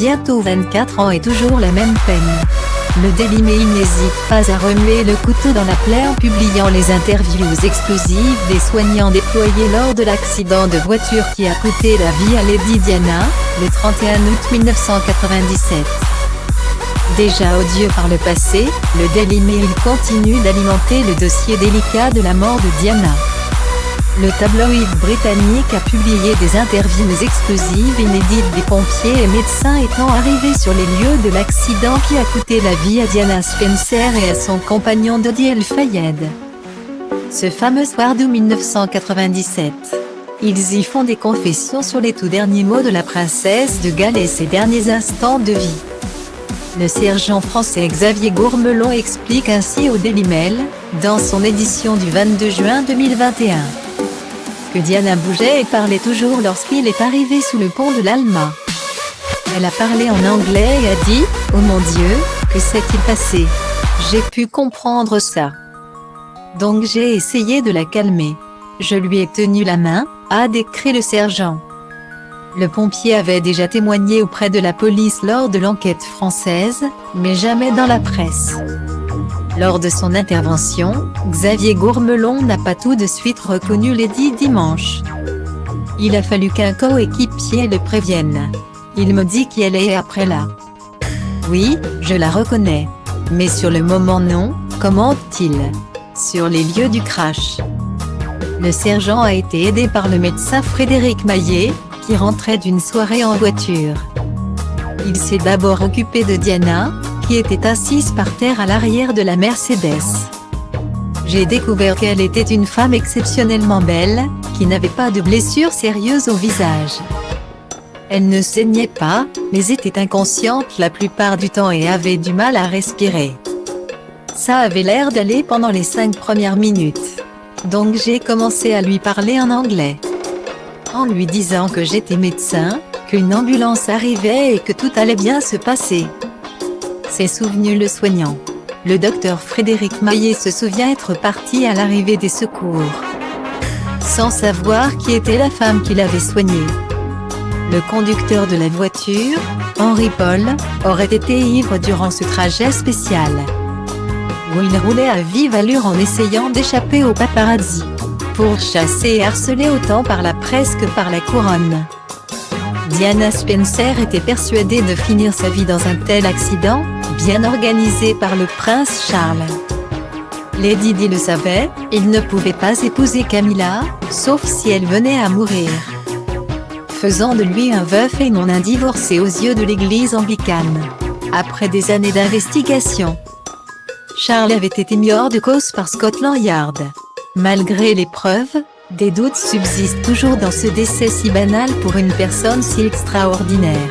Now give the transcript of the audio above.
bientôt 24 ans et toujours la même peine. Le Daily Mail n'hésite pas à remuer le couteau dans la plaie en publiant les interviews explosives des soignants déployés lors de l'accident de voiture qui a coûté la vie à Lady Diana, le 31 août 1997. Déjà odieux par le passé, le Daily Mail continue d'alimenter le dossier délicat de la mort de Diana. Le tabloïd britannique a publié des interviews explosives inédites des pompiers et médecins étant arrivés sur les lieux de l'accident qui a coûté la vie à Diana Spencer et à son compagnon Dodi El Fayed. Ce fameux soir d'août 1997. Ils y font des confessions sur les tout derniers mots de la princesse de Galles et ses derniers instants de vie. Le sergent français Xavier Gourmelon explique ainsi au Daily Mail, dans son édition du 22 juin 2021. Que Diana bougeait et parlait toujours lorsqu'il est arrivé sous le pont de l'Alma. Elle a parlé en anglais et a dit « Oh mon Dieu, que s'est-il passé? J'ai pu comprendre ça. Donc j'ai essayé de la calmer. Je lui ai tenu la main », a décrit le sergent. Le pompier avait déjà témoigné auprès de la police lors de l'enquête française, mais jamais dans la presse. Lors de son intervention, Xavier Gourmelon n'a pas tout de suite reconnu Lady dimanche. Il a fallu qu'un coéquipier le prévienne. Il me dit qu'elle est après là. Oui, je la reconnais. Mais sur le moment non, commente-t-il. Sur les lieux du crash. Le sergent a été aidé par le médecin Frédéric Maillet, qui rentrait d'une soirée en voiture. Il s'est d'abord occupé de Diana, qui était assise par terre à l'arrière de la Mercedes. J'ai découvert qu'elle était une femme exceptionnellement belle, qui n'avait pas de blessures sérieuses au visage. Elle ne saignait pas, mais était inconsciente la plupart du temps et avait du mal à respirer. Ça avait l'air d'aller pendant les 5 premières minutes. Donc j'ai commencé à lui parler en anglais. En lui disant que j'étais médecin, qu'une ambulance arrivait et que tout allait bien se passer. S'est souvenu le soignant. Le docteur Frédéric Maillet se souvient être parti à l'arrivée des secours, sans savoir qui était la femme qui l'avait soigné. Le conducteur de la voiture, Henri Paul, aurait été ivre durant ce trajet spécial, où il roulait à vive allure en essayant d'échapper aux paparazzi, pourchassé et harcelé autant par la presse que par la couronne. Diana Spencer était persuadée de finir sa vie dans un tel accident, bien organisé par le prince Charles. Lady Di le savait, il ne pouvait pas épouser Camilla, sauf si elle venait à mourir, faisant de lui un veuf et non un divorcé aux yeux de l'église anglicane. Après des années d'investigation, Charles avait été mis hors de cause par Scotland Yard. Malgré les preuves, des doutes subsistent toujours dans ce décès si banal pour une personne si extraordinaire.